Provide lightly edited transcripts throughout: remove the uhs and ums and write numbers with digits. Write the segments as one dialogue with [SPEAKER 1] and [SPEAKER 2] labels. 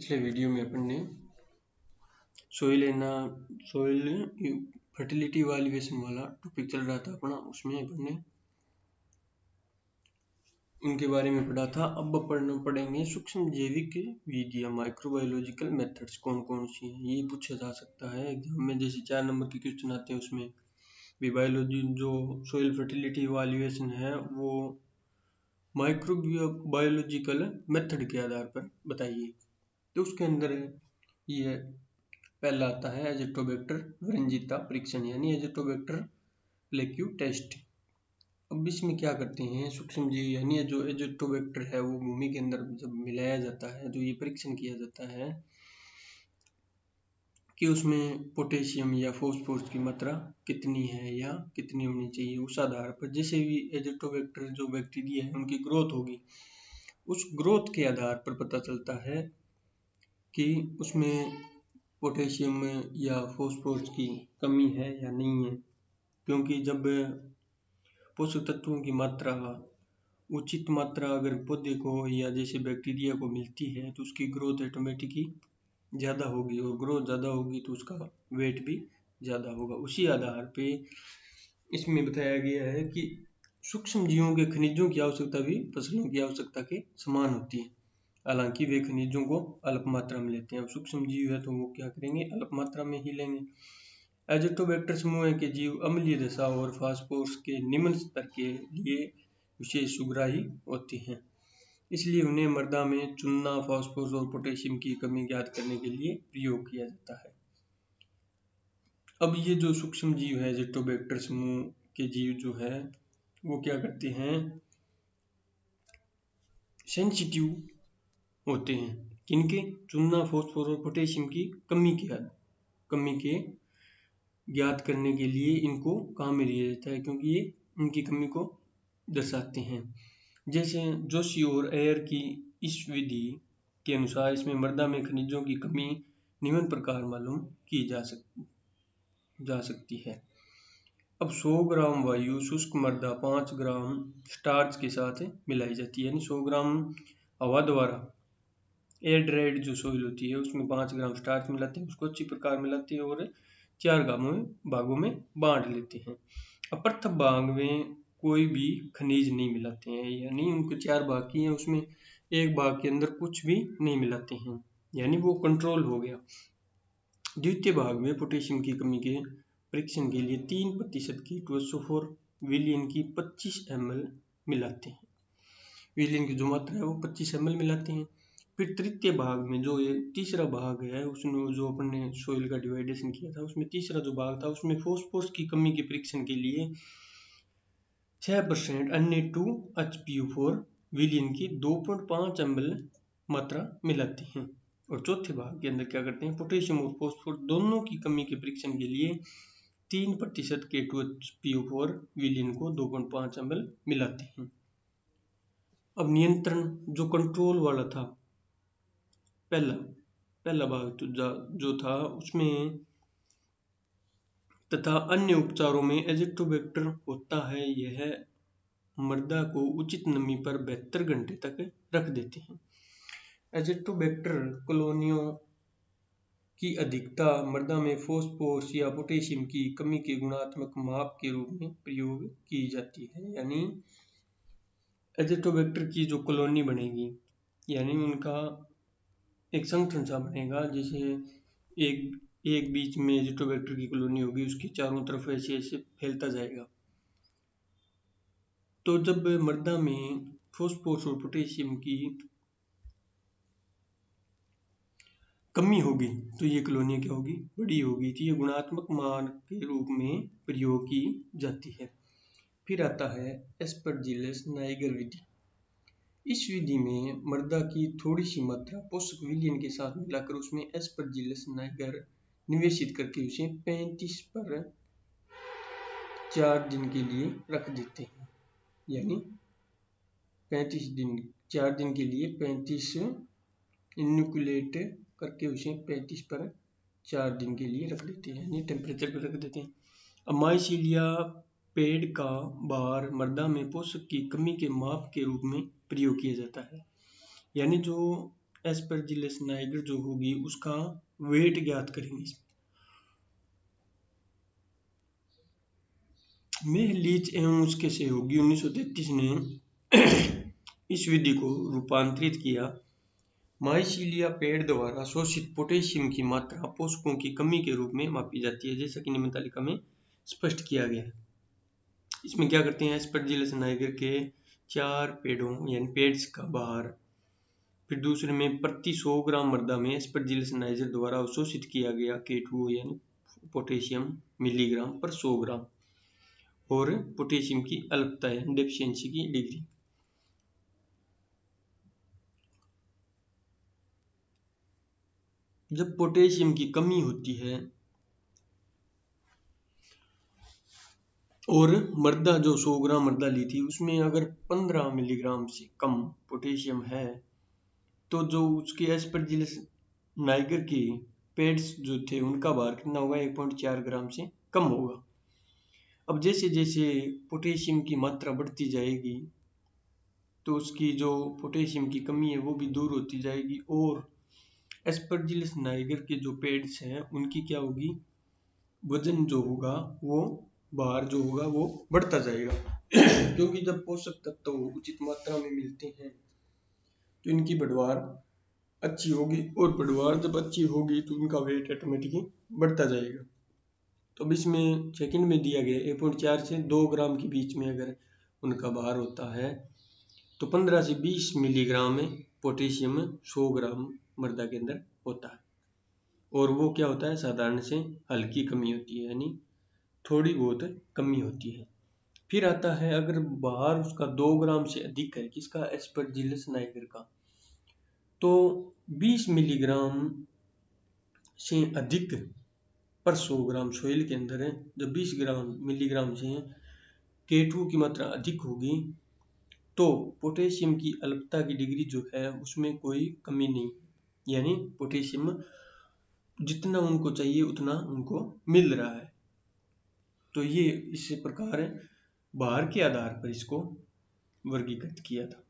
[SPEAKER 1] पिछले वीडियो में अपन ने सोइल फर्टिलिटी इवैल्यूएशन वाला टॉपिक चल रहा था अपना। उसमें अपन ने उनके बारे में पढ़ा था। अब पढ़ेंगे सूक्ष्म जैविक विधियां, माइक्रोबायोलॉजिकल मेथड्स कौन कौन सी हैं। ये पूछा जा सकता है एग्जाम में, जैसे 4 नंबर के क्वेश्चन आते हैं उसमें भी। बायोलॉजी जो सोइल फर्टिलिटी इवैल्यूएशन है वो माइक्रोबायोलॉजिकल मेथड के आधार पर बताइए। तो उसके अंदर ये पहला आता है एजिटोबैक्टर वरिंजिता परीक्षण, यानी एजिटोबैक्टर लेक्यू टेस्ट। अब इसमें क्या करते हैं सूक्ष्म जीव, यानी जो एजिटोबैक्टर है वो भूमि के अंदर जब मिलाया जाता है तो ये परीक्षण किया जाता है कि उसमें पोटेशियम या फॉस्फोरस की मात्रा कितनी है या कितनी होनी चाहिए। उस आधार पर जैसे भी एजिटोबैक्टर जो बैक्टीरिया है उनकी ग्रोथ होगी, उस ग्रोथ के आधार पर पता चलता है कि उसमें पोटेशियम या फॉस्फोरस की कमी है या नहीं है। क्योंकि जब पोषक तत्वों की मात्रा, उचित मात्रा अगर पौधे को या जैसे बैक्टीरिया को मिलती है तो उसकी ग्रोथ ऑटोमेटिक ही ज़्यादा होगी, और ग्रोथ ज़्यादा होगी तो उसका वेट भी ज़्यादा होगा। उसी आधार पे इसमें बताया गया है कि सूक्ष्म जीवों के खनिजों की आवश्यकता भी फसलों की आवश्यकता के समान होती है। हालांकि वे खनिजों को अल्प मात्रा में लेते हैं। अब सूक्ष्म जीव है तो वो क्या करेंगे, अल्प मात्रा में ही लेंगे। एजिटोबैक्टर समूह के जीव अम्लीय दशा और फास्फोरस के निम्न स्तर के लिए विशेष सुग्राही होते हैं, इसलिए उन्हें मृदा में चुनना, फास्फोरस और पोटेशियम की कमी ज्ञात करने के लिए प्रयोग किया जाता है। अब ये जो सूक्ष्म जीव है एजिटोबैक्टर समूह के जीव जो है वो क्या करते हैं, सेंसिटिव होते हैं किनके, चुनना, फास्फोरस और पोटेशियम की कमी के ज्ञात करने के लिए इनको काम में लिया जाता है, क्योंकि ये इनकी कमी को दर्शाते हैं। जैसे जोशी और एयर की इस विधि के अनुसार इसमें मृदा में खनिजों की कमी निम्न प्रकार मालूम की जा सकती है। अब 100 ग्राम वायु शुष्क मृदा 5 ग्राम स्टार्च के साथ मिलाई जाती है, यानी 100 ग्राम हवा द्वारा एयर ड्राइड जो सोइल होती है उसमें 5 ग्राम स्टार्च मिलाते हैं, उसको अच्छी प्रकार मिलाते हैं और 4 भागों में बांट लेते हैं। अब प्रथम भाग में कोई भी खनिज नहीं मिलाते हैं, यानी उनके 4 भाग की हैं, उसमें एक भाग के अंदर कुछ भी नहीं मिलाते हैं, यानी वो कंट्रोल हो गया। द्वितीय भाग में पोटेशियम की कमी के परीक्षण के लिए 3% की H2SO4 विलियन की 25 ml मिलाते हैं। विलियन की जो मात्रा है वो 25 ml मिलाते हैं। फिर तृतीय भाग में जो ये तीसरा भाग है उसमें जो अपन ने सोइल का डिवाइडेशन किया था, उसमें तीसरा जो भाग था उसमें फॉस्फोरस की कमी के परीक्षण के लिए 6% Na2HPO4 विलियन की 2.5 ml मात्रा मिलाते हैं। और चौथे भाग के अंदर क्या करते हैं, पोटेशियम और फॉस्फोरस दोनों की कमी के परीक्षण के लिए 3% K2HPO4 विलियन को 2.5 ml मिलाते हैं। अब नियंत्रण जो कंट्रोल वाला था, पहला भाग तो जो था उसमें तथा अन्य उपचारों में एजिटोबैक्टर होता है, यह मृदा को उचित नमी पर 72 घंटे तक रख देते हैं। एजिटोबैक्टर कॉलोनियों की अधिकता मृदा में फॉस्फोरस या पोटेशियम की कमी के गुणात्मक माप के रूप में प्रयोग की जाती है। यानी एजिटोबैक्टर की जो कॉलोनी बनेगी, यानी उनका एक संगठन सा बनेगा, जैसे एक बीच में एजिटोबैक्टर की कॉलोनी होगी, उसकी चारों तरफ ऐसे ऐसे फैलता जाएगा। तो जब मृदा में फॉस्फोरस और पोटेशियम की कमी होगी तो ये कॉलोनियाँ क्या होगी, बड़ी होगी। तो ये गुणात्मक मान के रूप में प्रयोग की जाती है। फिर आता है एस्परजिलस नाइगर विधि। इस विधि में मृदा की थोड़ी सी मात्रा पोषक विलयन के साथ मिलाकर उसमें एस्परजिलस नाइगर निवेशित करके उसे 35 पर 4 दिन के लिए रख देते हैं। यानी 35 दिन, 4 दिन के लिए 35 इन्यूकुलेट करके उसे 35 पर 4 दिन के लिए रख देते हैं, यानी टेम्परेचर पर रख देते हैं। अब माइसीलिया पेड़ का बाहर मृदा में पोषक की कमी के माप के रूप में प्रयोग किया जाता है। यानी जो एस्परजिलस नाइगर जो होगी उसका वेट ज्ञात करेंगे। मेहलीच एवं उसके सहयोगी 1933 ने इस विधि को रूपांतरित किया। माइसीलिया पेड़ द्वारा शोषित पोटेशियम की मात्रा पोषकों की कमी के रूप में मापी जाती है, जैसा कि निम्न तालिका में स्पष्ट किया गया है। इसमें क्या करते हैं, एस्परजिलस नाइगर के 4 पेड़ों यानी पेड्स का बाहर, फिर दूसरे में प्रति 100 ग्राम मृदा में एस्परजिलस नाइगर द्वारा अवशोषित किया गया K2 यानी पोटेशियम मिलीग्राम पर 100 ग्राम, और पोटेशियम की अल्पता यानी डेफिशिएंसी की डिग्री। जब पोटेशियम की कमी होती है और मृदा जो 100 ग्राम मृदा ली थी उसमें अगर 15 मिलीग्राम से कम पोटेशियम है, तो जो उसके एस्परजिलस नाइगर की पेड्स जो थे उनका भार कितना होगा, 1.4 ग्राम से कम होगा। अब जैसे जैसे पोटेशियम की मात्रा बढ़ती जाएगी तो उसकी जो पोटेशियम की कमी है वो भी दूर होती जाएगी, और एस्परजिलस नाइगर के जो पेड्स हैं उनकी क्या होगी, वजन जो होगा वो, भार जो होगा वो बढ़ता जाएगा क्योंकि जब पोषक तत्व उचित मात्रा में मिलते हैं तो इनकी बढ़वार अच्छी होगी, और बढ़वार जब अच्छी होगी तो उनका वेट ऑटोमेटिकली बढ़ता जाएगा। तो अब इसमें सेकंड में दिया गया 1.4 से 2 ग्राम के बीच में अगर उनका भार होता है तो 15 से 20 मिलीग्राम पोटेशियम 100 ग्राम मृदा के अंदर होता है, और वो क्या होता है, साधारण से हल्की कमी होती है यानी थोड़ी बहुत कमी होती है। फिर आता है अगर भार उसका 2 ग्राम से अधिक है, किसका, एस्परजिलस नाइगर का, तो 20 मिलीग्राम से अधिक पर 100 ग्राम सोइल के अंदर है, जब 20 ग्राम मिलीग्राम से K2 की मात्रा अधिक होगी तो पोटेशियम की अल्पता की डिग्री जो है उसमें कोई कमी नहीं, यानी पोटेशियम जितना उनको चाहिए उतना उनको मिल रहा है। तो ये इस प्रकार भार के आधार पर इसको वर्गीकृत किया था।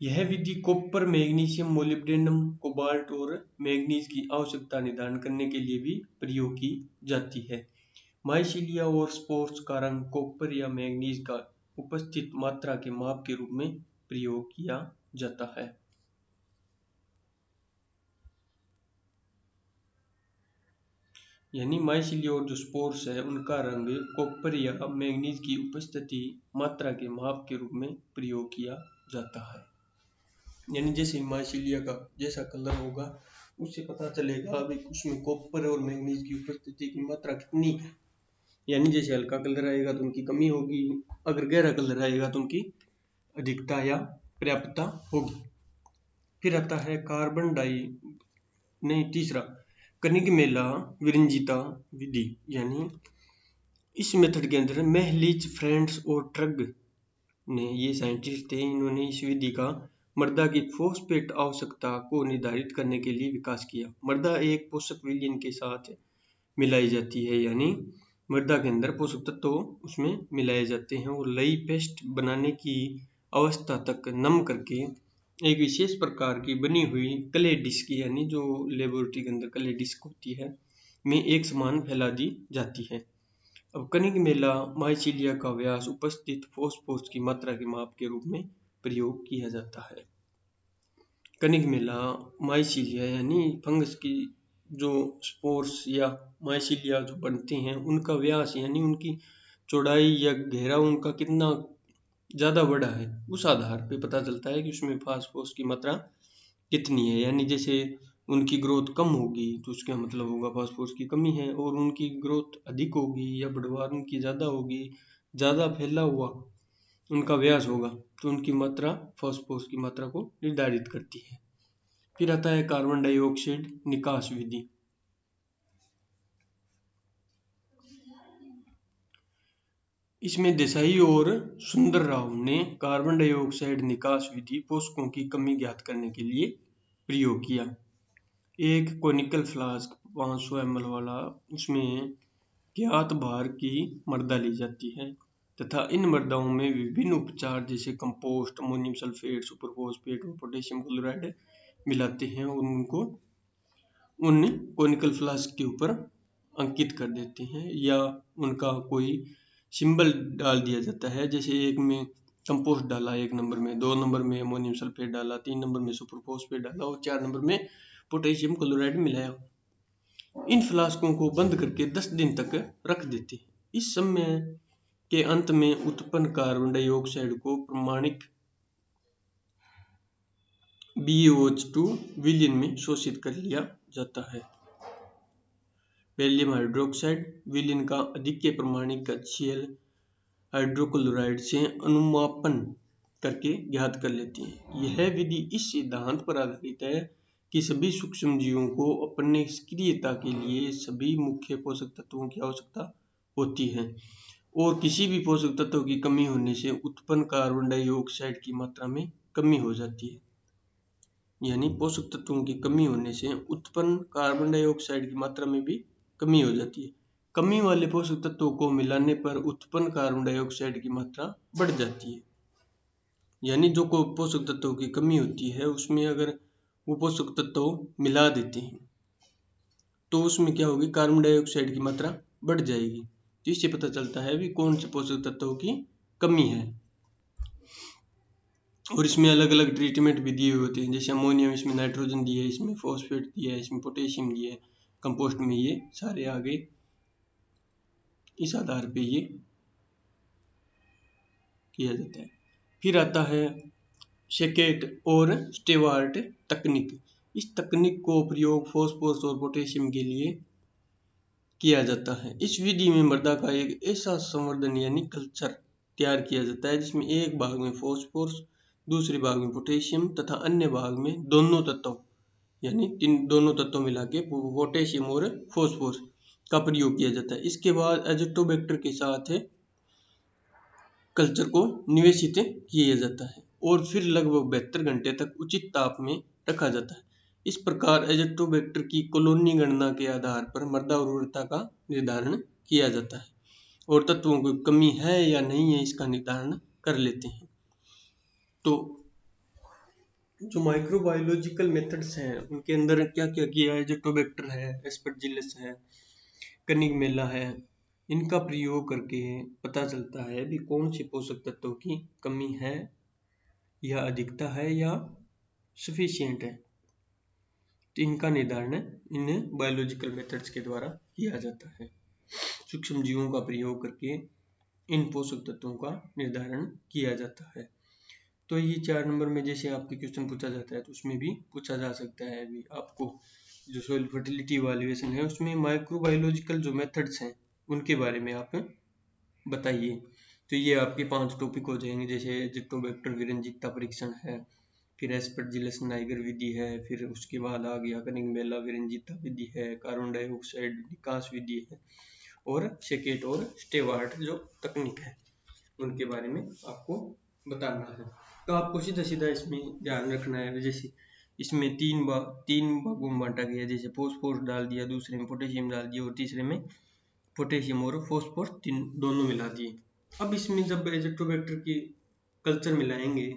[SPEAKER 1] यह विधि कॉपर, मैग्नीशियम, मोलिब्डेनम, कोबाल्ट और मैंगनीज की आवश्यकता निर्धारण करने के लिए भी प्रयोग की जाती है। माइसीलिया और स्पोर्स का रंग कॉपर या मैंगनीज का उपस्थित मात्रा के माप के रूप में प्रयोग किया जाता है। यानी माइसीलिया और जो स्पोर्स है उनका रंग कॉपर या मैंगनीज की उपस्थिति मात्रा के माप के रूप में प्रयोग किया जाता है। यानी जैसे माइसीलिया का जैसा कलर होगा उससे पता चलेगा अभी उसमें कॉपर और मैंगनीज की उपस्थिति की मात्रा कितनी है। यानी जैसे हल्का कलर आएगा तो उनकी कमी होगी, अगर गहरा कलर आएगा तो उनकी अधिकता या पर्याप्तता होगी। फिर आता है कार्बन डाई नहीं तीसरा कनिगमेला विरंजिता विधि, यानी इस मेथड के अंदर महलीच, फ्रेंड्स और ट्रग ने, ये साइंटिस्ट थे, इन्होंने इस विधि का मृदा की फॉस्फेट आवश्यकता को निर्धारित करने के लिए विकास किया। मृदा एक पोषक विलयन के साथ मिलाई जाती है, यानी मृदा के अंदर पोषक तत्व उसमें मिलाए जाते हैं और लई पेस्ट बनाने की अवस्था तक नम करके एक विशेष प्रकार की बनी हुई क्ले डिस्क, यानी जो लेबोरेटरी के अंदर क्ले डिस्क होती है, में एक समान फैला दी जाती है। अब कनिगमेला माइसीलिया का व्यास उपस्थित फॉस्फोरस की मात्रा के माप के रूप में प्रयोग किया जाता है। कनिगमेला माइसीलिया यानी फंगस की जो स्पोर्स या माइसीलिया जो बनते हैं उनका व्यास यानी उनकी चौड़ाई या घेरा उनका कितना ज़्यादा बड़ा है, उस आधार पे पता चलता है कि उसमें फास्फोरस की मात्रा कितनी है। यानी जैसे उनकी ग्रोथ कम होगी तो उसका मतलब होगा फास्फोरस की कमी है, और उनकी ग्रोथ अधिक होगी या बढ़वार उनकी ज़्यादा होगी, ज़्यादा फैला हुआ उनका व्यास होगा तो उनकी मात्रा फास्फोरस की मात्रा को निर्धारित करती है। फिर आता है कार्बन डाइऑक्साइड निकास विधि। इसमें देसाई और सुंदर राव ने कार्बन डाइऑक्साइड निकास विधि पोषकों की कमी ज्ञात करने के लिए प्रयोग किया। एक कोनिकल फ्लास्क 500 ml वाला, उसमें ज्ञात भार की मृदा ली जाती है तथा इन मृदाओं में विभिन्न उपचार जैसे compost, ammonium sulphate, super phosphate और पोटेशियम क्लोराइड मिलाते हैं और उनको उन कोनिकल फ्लास्क के ऊपर अंकित कर देते हैं या उनका कोई सिंबल डाल दिया जाता है। जैसे एक में कंपोस्ट डाला, 1 नंबर में, 2 नंबर में अमोनियम सल्फेट डाला, 3 नंबर में सुपर फॉस्फेट डाला और 4 नंबर में पोटेशियम क्लोराइड मिलाया। इन फ्लास्कों को बंद करके 10 दिन तक रख देते हैं। इस समय के अंत में उत्पन्न कार्बन डाइऑक्साइड को प्रमाणिक BaO2 विलयन में शोषित कर लिया जाता है। बेरिलियम हाइड्रोक्साइड विलयन का अधिक्य प्रमाणिक HCl हाइड्रोक्लोराइड से अनुमापन करके ज्ञात कर लेती है। यह विधि इस सिद्धांत पर आधारित है कि सभी सूक्ष्म जीवों को अपने सक्रियता के लिए सभी मुख्य पोषक तत्वों की आवश्यकता होती है और किसी भी पोषक तत्व की कमी होने से उत्पन्न कार्बन डाइऑक्साइड की मात्रा में कमी हो जाती है। यानी पोषक तत्वों की कमी होने से उत्पन्न कार्बन डाइऑक्साइड की मात्रा में भी कमी हो जाती है। कमी वाले पोषक तत्वों को मिलाने पर उत्पन्न कार्बन डाइऑक्साइड की मात्रा बढ़ जाती है। यानी जो को पोषक तत्वों की कमी होती है उसमें अगर वो पोषक तत्व मिला देते हैं तो उसमें क्या होगी, कार्बन डाइऑक्साइड की मात्रा बढ़ जाएगी। तो इससे पता चलता है भी कौन से पोषक तत्वों की कमी है। और इसमें अलग अलग ट्रीटमेंट भी दिए होते हैं, जैसे अमोनियम, इसमें नाइट्रोजन दिया है, इसमें फॉस्फेट दिया है, इसमें पोटेशियम दिया है, कंपोस्ट में ये सारे आगे इस आधार पे ये किया जाता है। फिर आता है शेकेट और स्टेवार्ट तकनीक। इस तकनीक को प्रयोग फॉस्फोरस और पोटेशियम के लिए किया जाता है। इस विधि में मृदा का एक ऐसा संवर्धन यानी कल्चर तैयार किया जाता है जिसमें एक भाग में फॉस्फोरस, दूसरे भाग में पोटेशियम तथा अन्य भाग में दोनों तत्व यानी दोनों तत्व मिला के पोटेशियम और फॉस्फोरस का प्रयोग किया जाता है। इसके बाद एजोटोबैक्टर के साथ कल्चर को निवेशित किया जाता है और फिर लगभग 72 घंटे तक उचित ताप में रखा जाता है। इस प्रकार एजोटोबैक्टर की कॉलोनी गणना के आधार पर मृदा उर्वरता का निर्धारण किया जाता है और तत्वों की कमी है या नहीं है इसका निर्धारण कर लेते हैं। तो जो माइक्रोबायोलॉजिकल मेथड्स हैं उनके अंदर क्या क्या किया है, एजोटोबैक्टर है, एस्परजिलस है, कनिगमेला है, इनका प्रयोग करके पता चलता है भी कौन से पोषक तत्वों की कमी है या अधिकता है या सफिशिएंट है। तो इनका निर्धारण इन बायोलॉजिकल मेथड्स के द्वारा किया जाता है। सूक्ष्म जीवों का प्रयोग करके इन पोषक तत्वों का निर्धारण किया जाता है। तो ये 4 नंबर में जैसे आपके क्वेश्चन पूछा जाता है तो उसमें भी पूछा जा सकता है भी आपको जो सोइल फर्टिलिटी इवैल्यूएशन है उसमें माइक्रोबायोलॉजिकल जो मेथड्स हैं उनके बारे में आप बताइए। तो ये आपके 5 टॉपिक हो जाएंगे, जैसे एजोटोबैक्टर विरंजितता परीक्षण है, फिर एस्परजिलस नाइगर विधि है, फिर उसके बाद आ गया कनिगमेला विरंजितता विधि है, कार्बन डाइऑक्साइड निकास विधि है और शेकेट और स्टेवार्ट जो तकनीक है उनके बारे में आपको बताना है। तो आपको सीधा सीधा इसमें ध्यान रखना है, जैसे इसमें 3 भागों में बांटा गया, जैसे फॉस्फोरस डाल दिया, दूसरे में पोटेशियम डाल दिया और तीसरे में पोटेशियम और फॉस्फोरस दोनों मिला दिए। अब इसमें जब एजोटोबैक्टर की कल्चर मिलाएंगे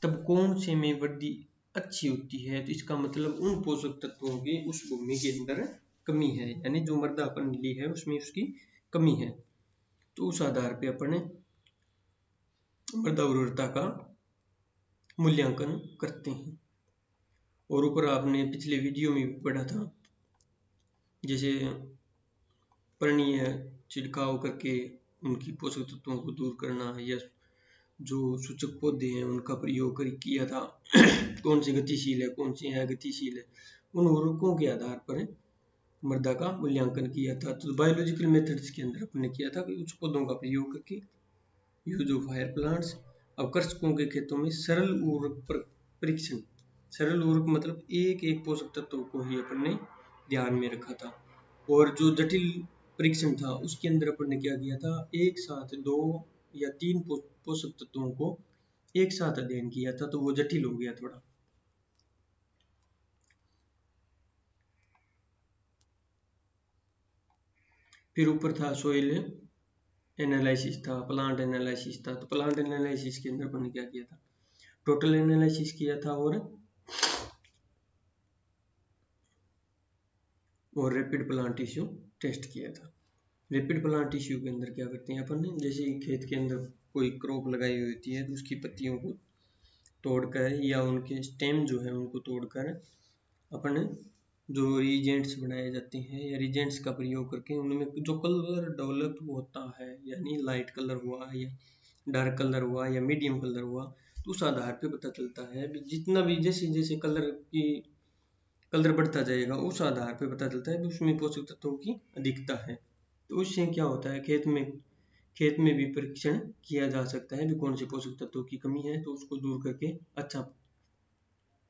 [SPEAKER 1] तब कौन से में वृद्धि अच्छी होती है, तो इसका मतलब उन पोषक तत्वों की उस भूमि के अंदर कमी है, यानी जो मृदा अपन ली है उसमें उसकी कमी है। तो उस आधार पे अपन मृदा उर्वरता का मूल्यांकन करते हैं। और ऊपर आपने पिछले वीडियो में भी पढ़ा था, जैसे पर्णीय छिड़काव करके उनकी पोषक तत्वों को दूर करना या जो सूचक पौधे हैं उनका प्रयोग किया था कौन से गतिशील है कौन से अगतिशील है, उन उर्वरकों के आधार पर मृदा का मूल्यांकन किया था। तो बायोलॉजिकल मेथड्स के अंदर अपने किया था कि उच्च पौधों का प्रयोग करके यूज ऑफ हायर प्लांट्स। अब कृषकों के खेतों में सरल उर्वरक परीक्षण, सरल उर्वरक मतलब एक एक पोषक तत्व को ही अपन ने ध्यान में रखा था। और जो जटिल परीक्षण था उसके अंदर अपन ने क्या किया था, एक साथ 2 या 3 पोषक तत्वों को एक साथ अध्ययन किया था, तो वो जटिल हो गया थोड़ा। फिर ऊपर था सोइल एनालिसिस था, प्लांट एनालिसिस था। तो प्लांट एनालिसिस के अंदर अपन ने क्या किया था, टोटल एनालिसिस किया था और रैपिड प्लांट टिश्यू टेस्ट किया था। रैपिड प्लांट टिश्यू के अंदर क्या करते हैं अपन ने, जैसे खेत के अंदर कोई क्रॉप लगाई हुई होती है तो उसकी पत्तियों को तोड़कर या उनके स्टेम जो है उनको तोड़कर अपन जो रिजेंट्स बनाए जाते हैं या रिजेंट्स का प्रयोग करके उनमें जो कलर डेवलप होता है, यानी लाइट कलर हुआ या डार्क कलर हुआ या मीडियम कलर हुआ, तो उस आधार पे पता चलता है जितना भी जैसे जैसे कलर बढ़ता जाएगा उस आधार पे पता चलता है कि उसमें पोषक तत्वों की अधिकता है। तो उससे क्या होता है, खेत में भी परीक्षण किया जा सकता है कि कौन से पोषक तत्वों की कमी है, तो उसको दूर करके अच्छा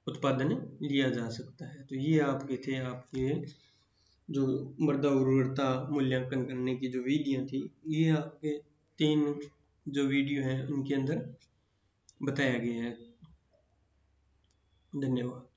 [SPEAKER 1] उत्पादन लिया जा सकता है। तो ये आपके थे आपके जो मृदा उर्वरता मूल्यांकन करने की जो विधियां थी, ये आपके 3 जो वीडियो हैं उनके अंदर बताया गया है। धन्यवाद।